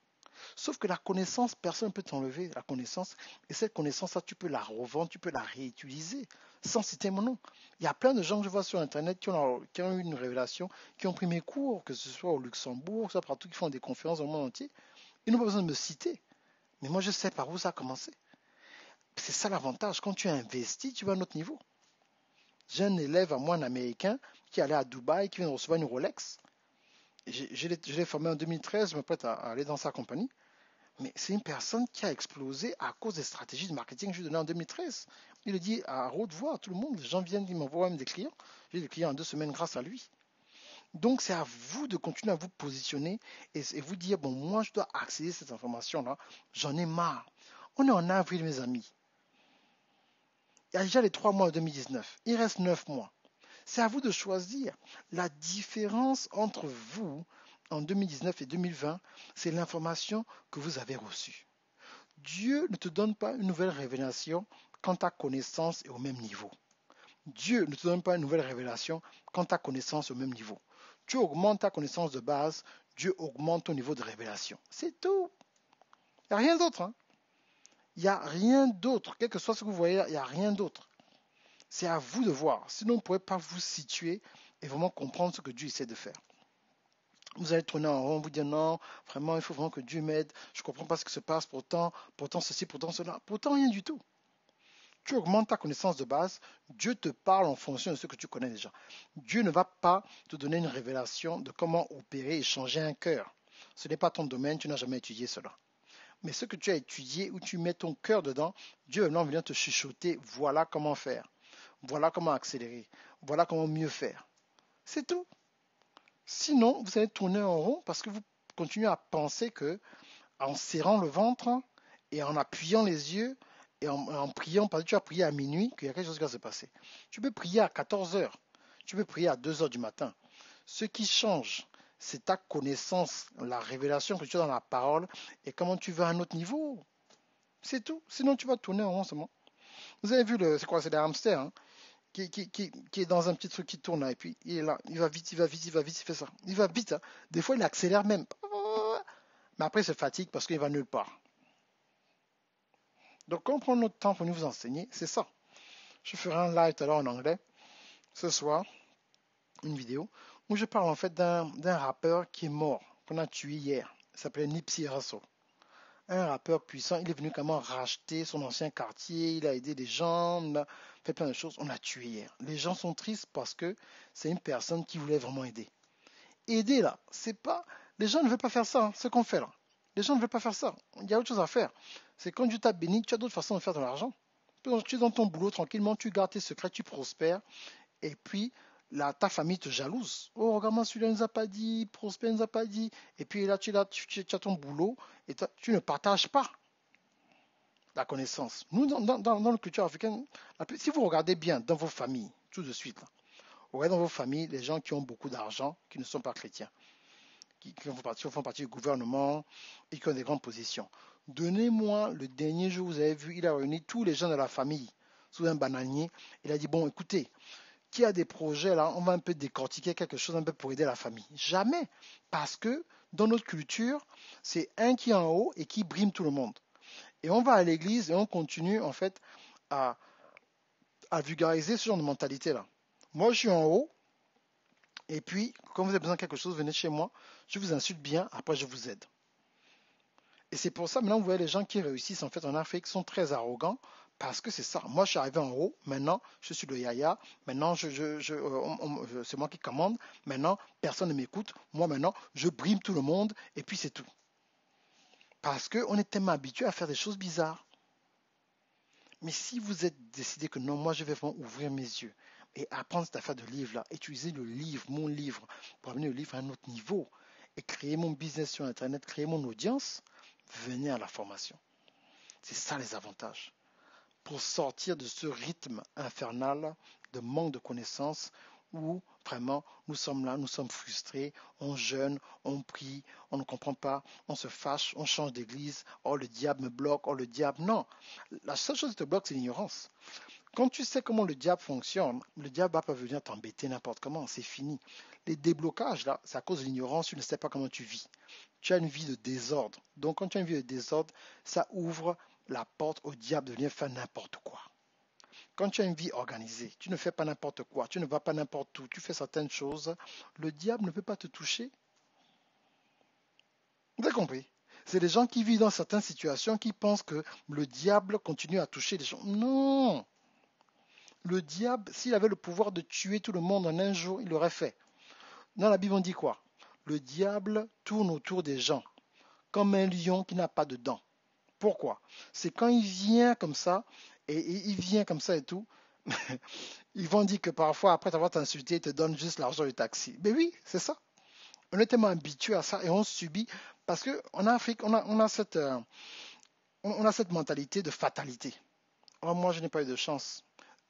Sauf que la connaissance, personne ne peut t'enlever la connaissance. Et cette connaissance-là, tu peux la revendre, tu peux la réutiliser, sans citer mon nom. Il y a plein de gens que je vois sur Internet qui ont eu une révélation, qui ont pris mes cours, que ce soit au Luxembourg, que ce soit partout, qui font des conférences dans le monde entier. Ils n'ont pas besoin de me citer. Mais moi, je sais par où ça a commencé. C'est ça l'avantage. Quand tu investis, tu vas à un autre niveau. J'ai un élève à moi, un Américain, qui allait à Dubaï, qui vient de recevoir une Rolex. Je l'ai formé en 2013, je me prête à aller dans sa compagnie. Mais c'est une personne qui a explosé à cause des stratégies de marketing que je lui ai données en 2013. Il le dit à haute voix à tout le monde. Les gens viennent, ils m'envoient même des clients. J'ai des clients en 2 semaines grâce à lui. Donc c'est à vous de continuer à vous positionner et vous dire, bon, moi je dois accéder à cette information-là. J'en ai marre. On est en avril, mes amis. Il y a déjà les 3 mois de 2019. Il reste 9 mois. C'est à vous de choisir. La différence entre vous en 2019 et 2020, c'est l'information que vous avez reçue. Dieu ne te donne pas une nouvelle révélation quand ta connaissance est au même niveau. Dieu ne te donne pas une nouvelle révélation quand ta connaissance est au même niveau. Tu augmentes ta connaissance de base, Dieu augmente ton niveau de révélation. C'est tout. Il n'y a rien d'autre. Hein. Il n'y a rien d'autre. Quel que soit ce que vous voyez, il n'y a rien d'autre. C'est à vous de voir. Sinon, vous ne pourrez pas vous situer et vraiment comprendre ce que Dieu essaie de faire. Vous allez tourner en rond, vous dire non, vraiment, il faut vraiment que Dieu m'aide. Je ne comprends pas ce qui se passe, pourtant ceci, pourtant cela. Pourtant, rien du tout. Tu augmentes ta connaissance de base, Dieu te parle en fonction de ce que tu connais déjà. Dieu ne va pas te donner une révélation de comment opérer et changer un cœur. Ce n'est pas ton domaine, tu n'as jamais étudié cela. Mais ce que tu as étudié, où tu mets ton cœur dedans, Dieu maintenant vient te chuchoter, voilà comment faire, voilà comment accélérer, voilà comment mieux faire. C'est tout. Sinon, vous allez tourner en rond parce que vous continuez à penser que en serrant le ventre et en appuyant les yeux et en priant, parce que tu as prié à minuit, qu'il y a quelque chose qui va se passer. Tu peux prier à 14 heures, tu peux prier à 2 heures du matin. Ce qui change, c'est ta connaissance, la révélation que tu as dans la parole et comment tu vas à un autre niveau. C'est tout. Sinon, tu vas tourner en rond seulement. Vous avez vu, c'est quoi, c'est des hamsters, hein, qui est dans un petit truc qui tourne là, et puis il est là, il va vite, il va vite, il va vite, il fait ça. Il va vite, hein. Des fois, il accélère même. Mais après, il se fatigue parce qu'il va nulle part. Donc, quand on prend notre temps pour nous vous enseigner, c'est ça. Je ferai un live tout à l'heure en anglais, ce soir, une vidéo, où je parle en fait d'un rappeur qui est mort, qu'on a tué hier. Il s'appelait Nipsey Hussle. Un rappeur puissant, il est venu comment racheter son ancien quartier, il a aidé des gens, il a fait plein de choses, on l'a tué hier. Les gens sont tristes parce que c'est une personne qui voulait vraiment aider. Aider là, c'est pas... Les gens ne veulent pas faire ça, hein, ce qu'on fait là. Les gens ne veulent pas faire ça. Il y a autre chose à faire. C'est quand Dieu t'a béni, tu as d'autres façons de faire de l'argent. Tu es dans ton boulot tranquillement, tu gardes tes secrets, tu prospères, et puis ta famille te jalouse. Oh, regarde-moi, celui-là ne nous a pas dit, Prosper ne nous a pas dit. Et puis là, tu as ton boulot et tu ne partages pas la connaissance. Nous, dans la culture africaine, si vous regardez bien dans vos familles, tout de suite, là, regardez dans vos familles les gens qui ont beaucoup d'argent, qui ne sont pas chrétiens, qui font partie du gouvernement et qui ont des grandes positions. Donnez-moi le dernier jour, vous avez vu, il a réuni tous les gens de la famille sous un bananier. Il a dit, bon, écoutez, qui a des projets là, on va un peu décortiquer quelque chose un peu pour aider la famille. Jamais. Parce que dans notre culture, c'est un qui est en haut et qui brime tout le monde. Et on va à l'église et on continue en fait à, vulgariser ce genre de mentalité là. Moi je suis en haut et puis quand vous avez besoin de quelque chose, venez chez moi, je vous insulte bien, après je vous aide. Et c'est pour ça maintenant vous voyez les gens qui réussissent en fait en Afrique sont très arrogants. Parce que c'est ça. Moi, je suis arrivé en haut. Maintenant, je suis le yaya. Maintenant, c'est moi qui commande. Maintenant, personne ne m'écoute. Moi, maintenant, je brime tout le monde. Et puis, c'est tout. Parce qu'on est tellement habitué à faire des choses bizarres. Mais si vous êtes décidé que non, moi, je vais vraiment ouvrir mes yeux et apprendre cette affaire de livre-là, utiliser le livre, mon livre, pour amener le livre à un autre niveau et créer mon business sur Internet, créer mon audience, venez à la formation. C'est ça les avantages. Pour sortir de ce rythme infernal de manque de connaissances où vraiment nous sommes là, nous sommes frustrés, on jeûne, on prie, on ne comprend pas, on se fâche, on change d'église, oh le diable me bloque, oh le diable, non. La seule chose qui te bloque, c'est l'ignorance. Quand tu sais comment le diable fonctionne, le diable va pas venir t'embêter n'importe comment, c'est fini. Les déblocages là, c'est à cause de l'ignorance, tu ne sais pas comment tu vis. Tu as une vie de désordre. Donc quand tu as une vie de désordre, ça ouvre la porte au diable de venir faire n'importe quoi. Quand tu as une vie organisée, tu ne fais pas n'importe quoi, tu ne vas pas n'importe où, tu fais certaines choses, le diable ne peut pas te toucher. Vous avez compris? C'est les gens qui vivent dans certaines situations qui pensent que le diable continue à toucher les gens. Non! Le diable, s'il avait le pouvoir de tuer tout le monde en un jour, il l'aurait fait. Dans la Bible, on dit quoi? Le diable tourne autour des gens, comme un lion qui n'a pas de dents. Pourquoi? C'est quand il vient comme ça, et il vient comme ça et tout, ils vont dire que parfois, après t'avoir insulté, ils te donnent juste l'argent du taxi. Mais oui, c'est ça. On est tellement habitué à ça et on subit, parce qu'en Afrique, on a cette mentalité de fatalité. Oh, moi, je n'ai pas eu de chance.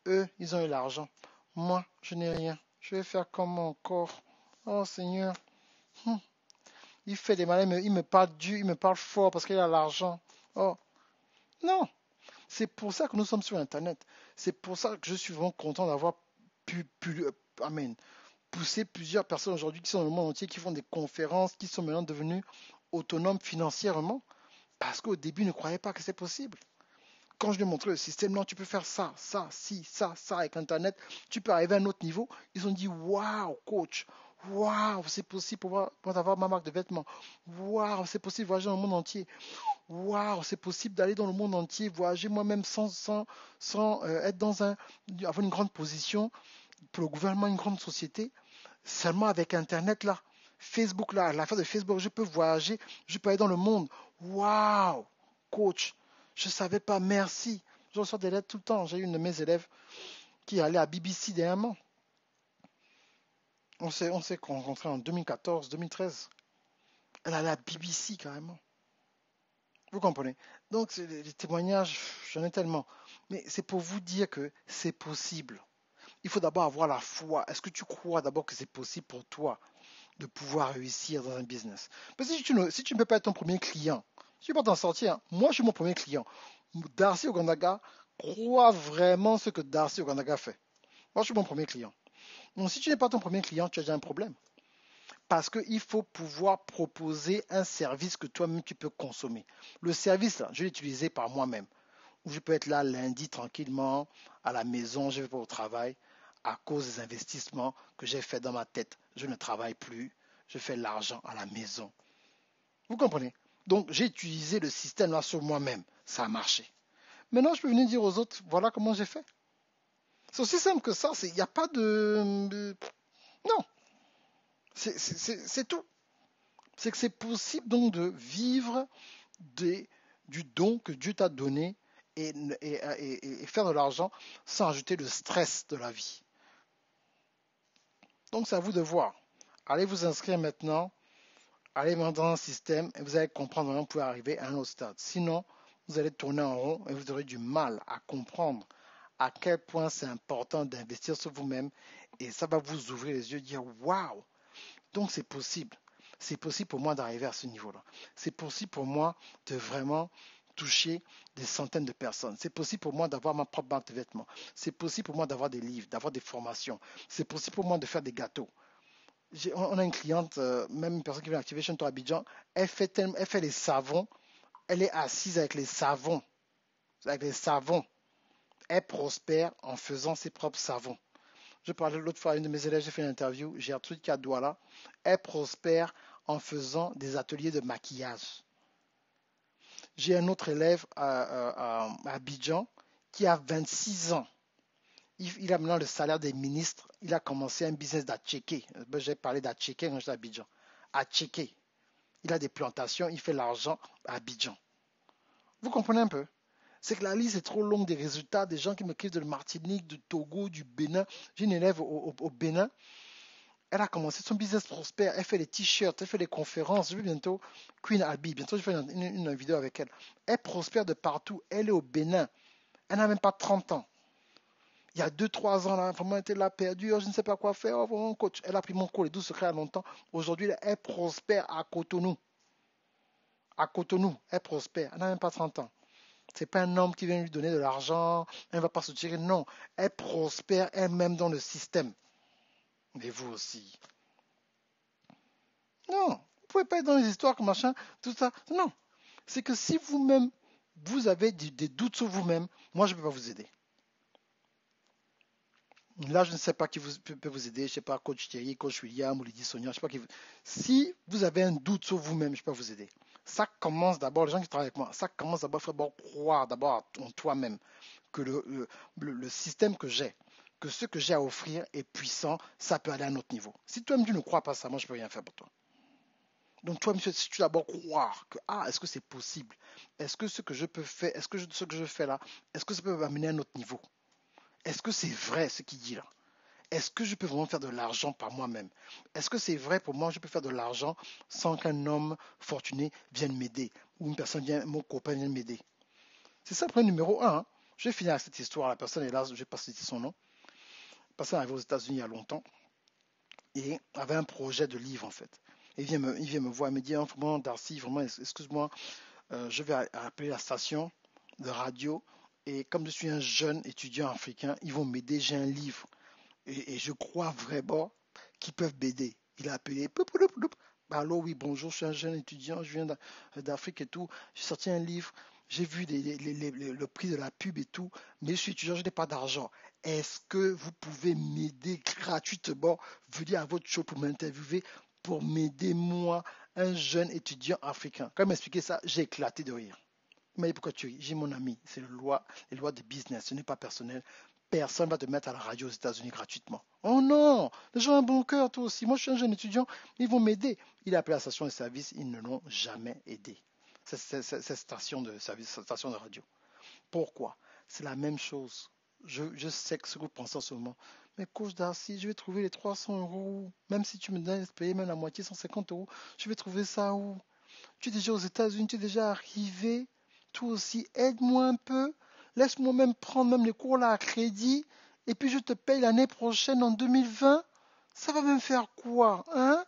Eux, ils ont eu l'argent. Moi, je n'ai rien. Je vais faire comme mon corps. Oh Seigneur. Il fait des malins, il me parle dur, il me parle fort parce qu'il a l'argent. Oh, non. C'est pour ça que nous sommes sur Internet. C'est pour ça que je suis vraiment content d'avoir poussé plusieurs personnes aujourd'hui qui sont dans le monde entier, qui font des conférences, qui sont maintenant devenus autonomes financièrement. Parce qu'au début, ils ne croyaient pas que c'est possible. Quand je lui ai montré le système, non, tu peux faire ça, ça, ci, ça avec Internet, tu peux arriver à un autre niveau. Ils ont dit, waouh, coach, waouh, c'est possible pour avoir ma marque de vêtements. Waouh, c'est possible de voyager dans le monde entier. Waouh, c'est possible d'aller dans le monde entier, voyager moi-même sans être avoir une grande position pour le gouvernement, une grande société, seulement avec Internet là. Facebook là, l'affaire de Facebook, je peux voyager, je peux aller dans le monde. Waouh, coach, je ne savais pas, merci. Je reçois des lettres tout le temps. J'ai une de mes élèves qui allait à BBC dernièrement. On s'est rencontrés en 2014, 2013. Elle allait à BBC carrément. Vous comprenez? Donc, les témoignages, j'en ai tellement. Mais c'est pour vous dire que c'est possible. Il faut d'abord avoir la foi. Est-ce que tu crois d'abord que c'est possible pour toi de pouvoir réussir dans un business? Parce que si tu ne peux pas être ton premier client, si tu ne peux pas t'en sortir, moi je suis mon premier client. Darcy Ogondaga croit vraiment ce que Darcy Ogondaga fait. Moi je suis mon premier client. Donc si tu n'es pas ton premier client, tu as déjà un problème. Parce qu'il faut pouvoir proposer un service que toi-même tu peux consommer. Le service, là, je l'ai utilisé par moi-même. Où je peux être là lundi tranquillement, à la maison, je ne vais pas au travail. À cause des investissements que j'ai fait dans ma tête, je ne travaille plus. Je fais l'argent à la maison. Vous comprenez? Donc j'ai utilisé le système là sur moi-même. Ça a marché. Maintenant, je peux venir dire aux autres, voilà comment j'ai fait. C'est aussi simple que ça. Il n'y a pas de... Non. C'est tout. C'est que c'est possible donc de vivre du don que Dieu t'a donné et faire de l'argent sans ajouter le stress de la vie. Donc c'est à vous de voir. Allez vous inscrire maintenant, allez maintenant dans un système et vous allez comprendre comment vous pouvez arriver à un autre stade. Sinon, vous allez tourner en rond et vous aurez du mal à comprendre à quel point c'est important d'investir sur vous-même et ça va vous ouvrir les yeux et dire waouh, donc c'est possible. C'est possible pour moi d'arriver à ce niveau-là. C'est possible pour moi de vraiment toucher des centaines de personnes. C'est possible pour moi d'avoir ma propre banque de vêtements. C'est possible pour moi d'avoir des livres, d'avoir des formations. C'est possible pour moi de faire des gâteaux. On a une cliente, même une personne qui vient d'Activation Tour Abidjan, elle fait les savons. Elle est assise avec les savons. Avec les savons. Elle prospère en faisant ses propres savons. Je parlais l'autre fois à une de mes élèves, j'ai fait une interview, Gertrude Kadouala. Elle prospère en faisant des ateliers de maquillage. J'ai un autre élève à Abidjan qui a 26 ans. Il a maintenant le salaire des ministres. Il a commencé un business d'Atchéké. J'ai parlé d'Atchéké quand j'étais à Abidjan. Atchéké. Il a des plantations, il fait l'argent à Abidjan. Vous comprenez un peu? C'est que la liste est trop longue des résultats des gens qui m'écrivent de Martinique, du Togo, du Bénin. J'ai une élève au Bénin. Elle a commencé son business prospère. Elle fait des t-shirts, elle fait des conférences. Je vais bientôt Queen Albi. Bientôt, je vais faire une vidéo avec elle. Elle prospère de partout. Elle est au Bénin. Elle n'a même pas 30 ans. Il y a 2-3 ans, là, vraiment, elle était là perdue. Oh, je ne sais pas quoi faire. Oh, mon coach. Elle a pris mon cours, les 12 secrets à longtemps. Aujourd'hui, elle prospère à Cotonou. À Cotonou, elle prospère. Elle n'a même pas 30 ans. Ce n'est pas un homme qui vient lui donner de l'argent. Elle ne va pas se tirer. Non. Elle prospère elle-même dans le système. Mais vous aussi. Non, vous ne pouvez pas être dans les histoires comme machin, tout ça. Non. C'est que si vous-même, vous avez des doutes sur vous-même, moi, je ne peux pas vous aider. Là, je ne sais pas qui peut vous aider. Je ne sais pas, coach Thierry, coach William ou Lydie Sonia. Je sais pas qui vous... Si vous avez un doute sur vous-même, je ne peux pas vous aider. Ça commence d'abord, les gens qui travaillent avec moi, ça commence d'abord, il faut d'abord croire d'abord en toi-même que le système que j'ai, que ce que j'ai à offrir est puissant, ça peut aller à un autre niveau. Si toi-même tu ne crois pas ça, moi je ne peux rien faire pour toi. Donc toi, monsieur, si tu d'abord croire que, est-ce que c'est possible? Est-ce que ce que je peux faire, est-ce que ce que je fais là, est-ce que ça peut m'amener à un autre niveau? Est-ce que c'est vrai ce qu'il dit là? Est-ce que je peux vraiment faire de l'argent par moi-même? Est-ce que c'est vrai pour moi, je peux faire de l'argent sans qu'un homme fortuné vienne m'aider? Ou une personne vienne, mon copain vienne m'aider? C'est ça le point numéro un. Hein. Je vais finir avec cette histoire. La personne est là, je ne vais pas citer son nom. La personne est arrivée aux États-Unis il y a longtemps et avait un projet de livre en fait. Et il vient me voir, il me dit, vraiment, Darcy, vraiment, excuse-moi, je vais appeler la station de radio et comme je suis un jeune étudiant africain, ils vont m'aider, j'ai un livre et je crois vraiment qu'ils peuvent m'aider. Il a appelé, allô, oui, bonjour, je suis un jeune étudiant, je viens d'Afrique et tout, j'ai sorti un livre, j'ai vu le prix de la pub et tout, mais je suis étudiant, je n'ai pas d'argent. Est-ce que vous pouvez m'aider gratuitement, venir à votre show pour m'interviewer, pour m'aider, moi, un jeune étudiant africain? Quand il m'a expliqué ça, j'ai éclaté de rire. Il m'a dit pourquoi tu ris? J'ai mon ami, c'est les lois de business, ce n'est pas personnel. Personne ne va te mettre à la radio aux États-Unis gratuitement. Oh non, les gens ont un bon cœur, toi aussi. Moi, je suis un jeune étudiant, ils vont m'aider. Il a appelé la station de service, ils ne l'ont jamais aidé. Cette station de service, cette station de radio. Pourquoi? C'est la même chose. Je sais que ce que vous pensez en ce moment. Mais coach Darcy, je vais trouver les 300 euros. Même si tu me donnes payer même la moitié, 150 euros, je vais trouver ça où? Tu es déjà aux États-Unis, tu es déjà arrivé. Toi aussi, aide-moi un peu. Laisse-moi même prendre même les cours là à crédit. Et puis je te paye l'année prochaine en 2020. Ça va me faire quoi, hein?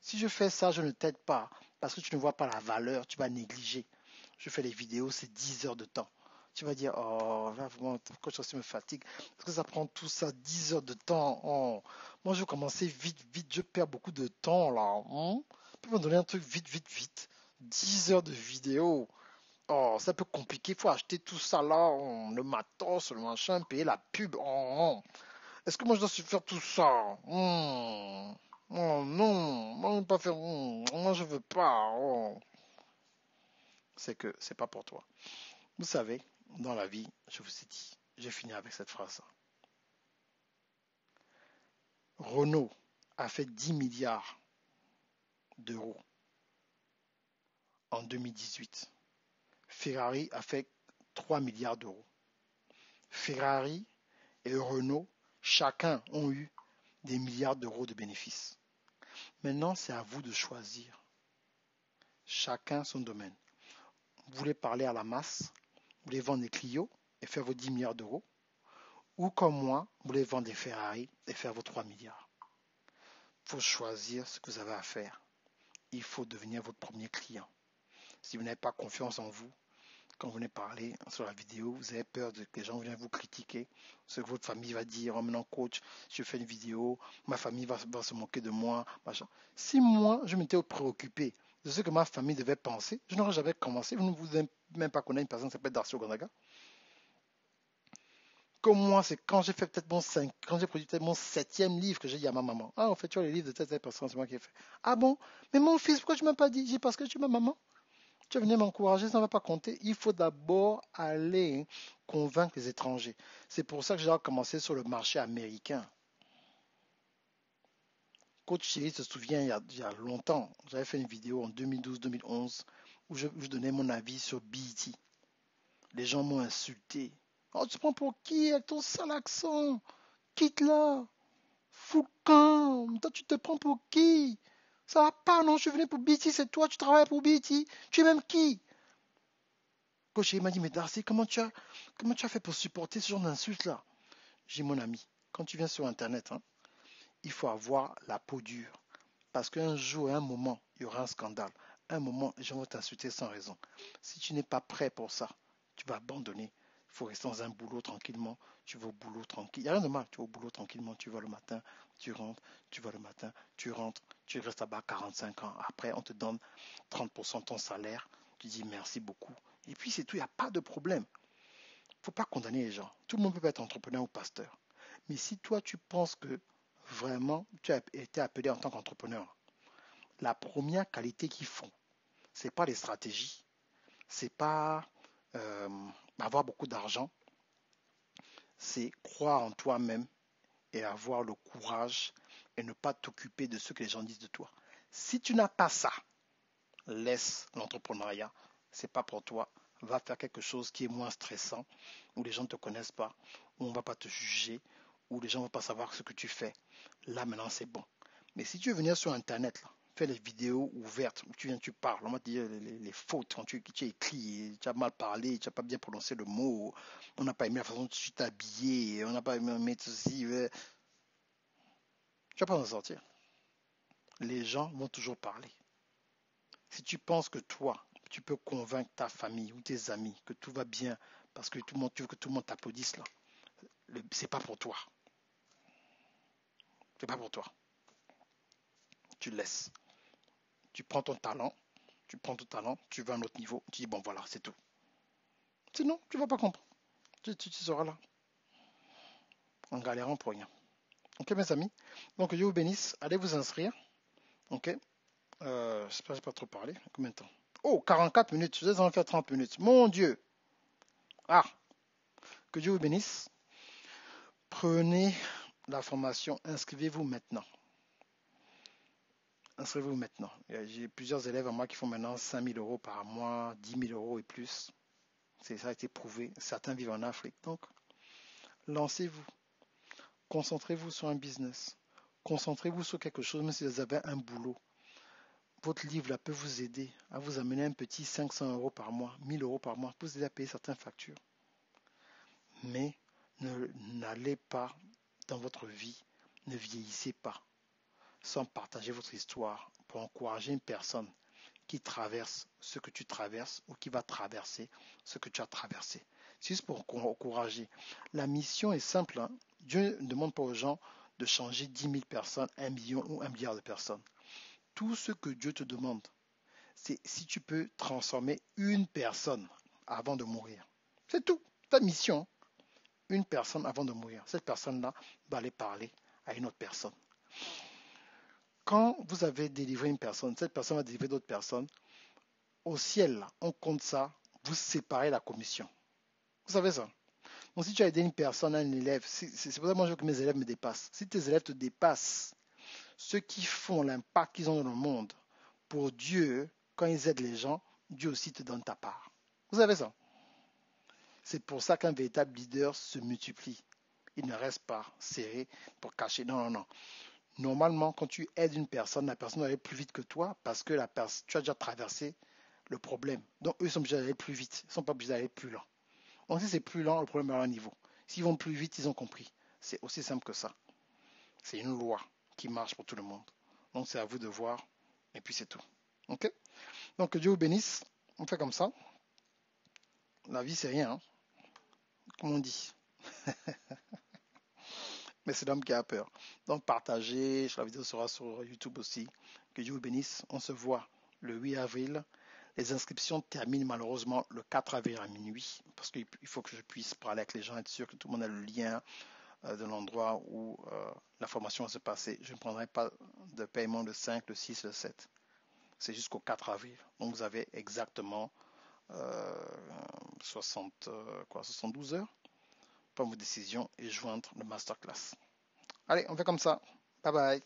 Si je fais ça, je ne t'aide pas. Parce que tu ne vois pas la valeur, tu vas négliger. Je fais les vidéos, c'est 10 heures de temps. Tu vas dire, oh, là, vraiment, pourquoi je me fatigue? Parce que ça prend tout ça, 10 heures de temps. Oh. Moi, je vais commencer vite, vite. Je perds beaucoup de temps, là. Hein? Tu peux me donner un truc vite, vite, vite. 10 heures de vidéo. Oh, c'est un peu compliqué. Il faut acheter tout ça, là. Le matos, le machin, payer la pub. Oh. Est-ce que moi, je dois faire tout ça? Oh non, moi, je ne veux pas faire. Moi, je veux pas. Oh. C'est que c'est pas pour toi. Vous savez, dans la vie, je vous ai dit, j'ai fini avec cette phrase. Renault a fait 10 milliards d'euros en 2018. Ferrari a fait 3 milliards d'euros. Ferrari et Renault, chacun ont eu des milliards d'euros de bénéfices. Maintenant, c'est à vous de choisir. Chacun son domaine. Vous voulez parler à la masse, vous voulez vendre des Clio et faire vos 10 milliards d'euros, ou comme moi, vous voulez vendre des Ferrari et faire vos 3 milliards. Il faut choisir ce que vous avez à faire. Il faut devenir votre premier client. Si vous n'avez pas confiance en vous, quand vous venez parler sur la vidéo, vous avez peur que les gens viennent vous critiquer, ce que votre famille va dire, oh maintenant coach, je fais une vidéo, ma famille va se moquer de moi, machin. Si moi, je m'étais préoccupé de ce que ma famille devait penser, je n'aurais jamais commencé. Vous ne vous avez même pas connaître une personne qui s'appelle Darcy Ogondaga. Comme moi, c'est quand j'ai fait peut-être quand j'ai produit peut-être mon 7e livre que j'ai dit à ma maman. Ah, en fait, tu vois, les livres de telle personne, c'est moi qui ai fait. Ah bon? Mais mon fils, pourquoi tu ne m'as pas dit? J'ai parce que tu es ma maman. Tu vas venir m'encourager, ça ne va pas compter. Il faut d'abord aller convaincre les étrangers. C'est pour ça que j'ai commencé sur le marché américain. Coach Chéri se souvient, il y a longtemps, j'avais fait une vidéo en 2012-2011 où je donnais mon avis sur BET. Les gens m'ont insulté. Oh, tu te prends pour qui avec ton sale accent? Quitte-la. Foucan, toi tu te prends pour qui? Ça va pas, non, je suis venu pour BT, c'est toi, tu travailles pour BT. Tu es même qui? Coach m'a dit, mais Darcy, comment tu as fait pour supporter ce genre d'insultes là? J'ai mon ami, quand tu viens sur Internet, hein, il faut avoir la peau dure. Parce qu'un jour, à un moment, il y aura un scandale. À un moment, les gens vont t'insulter sans raison. Si tu n'es pas prêt pour ça, tu vas abandonner. Il faut rester dans un boulot tranquillement. Tu vas au boulot tranquille. Il n'y a rien de mal. Tu vas au boulot tranquillement. Tu vas le matin, tu rentres. Tu vas le matin, tu rentres. Tu restes là-bas 45 ans. Après, on te donne 30% de ton salaire. Tu dis merci beaucoup. Et puis, c'est tout. Il n'y a pas de problème. Il ne faut pas condamner les gens. Tout le monde peut être entrepreneur ou pasteur. Mais si toi, tu penses que vraiment, tu as été appelé en tant qu'entrepreneur, la première qualité qu'ils font, c'est pas les stratégies, c'est pas euh, avoir beaucoup d'argent, c'est croire en toi-même et avoir le courage et ne pas t'occuper de ce que les gens disent de toi. Si tu n'as pas ça, laisse l'entrepreneuriat, c'est pas pour toi. Va faire quelque chose qui est moins stressant, où les gens ne te connaissent pas, où on ne va pas te juger, où les gens ne vont pas savoir ce que tu fais. Là, maintenant, c'est bon. Mais si tu veux venir sur Internet, là, fais les vidéos ouvertes où tu viens, tu parles, on va te dire les fautes quand tu écris, tu as mal parlé, tu n'as pas bien prononcé le mot, on n'a pas aimé la façon dont tu t'es habillé, on n'a pas aimé ceci, tu ne vas pas en sortir. Les gens vont toujours parler. Si tu penses que toi, tu peux convaincre ta famille ou tes amis que tout va bien parce que tout le monde, tu veux que tout le monde t'applaudisse là, c'est pas pour toi. C'est pas pour toi. Tu laisses. Tu prends ton talent, tu vas à un autre niveau, tu dis bon voilà, c'est tout. Sinon, tu ne vas pas comprendre. Tu seras là, en galérant pour rien. Ok mes amis, donc Dieu vous bénisse, allez vous inscrire. Ok, j'espère que je n'ai pas trop parlé. Combien de temps? Oh, 44 minutes, je vais en faire 30 minutes. Mon Dieu. Ah, que Dieu vous bénisse. Prenez la formation, inscrivez-vous maintenant. Inscrivez-vous maintenant. J'ai plusieurs élèves à moi qui font maintenant 5 000 euros par mois, 10 000 euros et plus. Ça a été prouvé. Certains vivent en Afrique. Donc, lancez-vous. Concentrez-vous sur un business. Concentrez-vous sur quelque chose, même si vous avez un boulot. Votre livre là peut vous aider à vous amener un petit 500 euros par mois, 1000 euros par mois, pour vous aider à payer certaines factures. Mais n'allez pas dans votre vie, ne vieillissez pas sans partager votre histoire pour encourager une personne qui traverse ce que tu traverses ou qui va traverser ce que tu as traversé. C'est juste pour encourager. La mission est simple. Hein. Dieu ne demande pas aux gens de changer 10 000 personnes, 1 million ou 1 milliard de personnes. Tout ce que Dieu te demande, c'est si tu peux transformer une personne avant de mourir. C'est tout. Ta mission, une personne avant de mourir. Cette personne-là va aller parler à une autre personne. Quand vous avez délivré une personne, cette personne va délivrer d'autres personnes. Au ciel, on compte ça, vous séparez la commission. Vous savez ça? Donc si tu as aidé une personne, un élève, c'est pour ça que moi je veux que mes élèves me dépassent. Si tes élèves te dépassent, ceux qui font l'impact qu'ils ont dans le monde, pour Dieu, quand ils aident les gens, Dieu aussi te donne ta part. Vous savez ça? C'est pour ça qu'un véritable leader se multiplie. Il ne reste pas serré pour cacher. Non, non, non. Normalement, quand tu aides une personne, la personne va aller plus vite que toi parce que tu as déjà traversé le problème. Donc, eux sont obligés d'aller plus vite. Ils ne sont pas obligés d'aller plus lent. Donc, si c'est plus lent, le problème est à leur niveau. S'ils vont plus vite, ils ont compris. C'est aussi simple que ça. C'est une loi qui marche pour tout le monde. Donc, c'est à vous de voir. Et puis, c'est tout. OK? Donc, que Dieu vous bénisse. On fait comme ça. La vie, c'est rien. Hein, comme on dit. Mais c'est l'homme qui a peur. Donc, partagez. La vidéo sera sur YouTube aussi. Que Dieu vous bénisse. On se voit le 8 avril. Les inscriptions terminent malheureusement le 4 avril à minuit parce qu'il faut que je puisse parler avec les gens, être sûr que tout le monde a le lien de l'endroit où la formation va se passer. Je ne prendrai pas de paiement le 5, le 6, le 7. C'est jusqu'au 4 avril. Donc vous avez exactement 72 heures pour vos décisions et joindre le masterclass. Allez, on fait comme ça. Bye bye.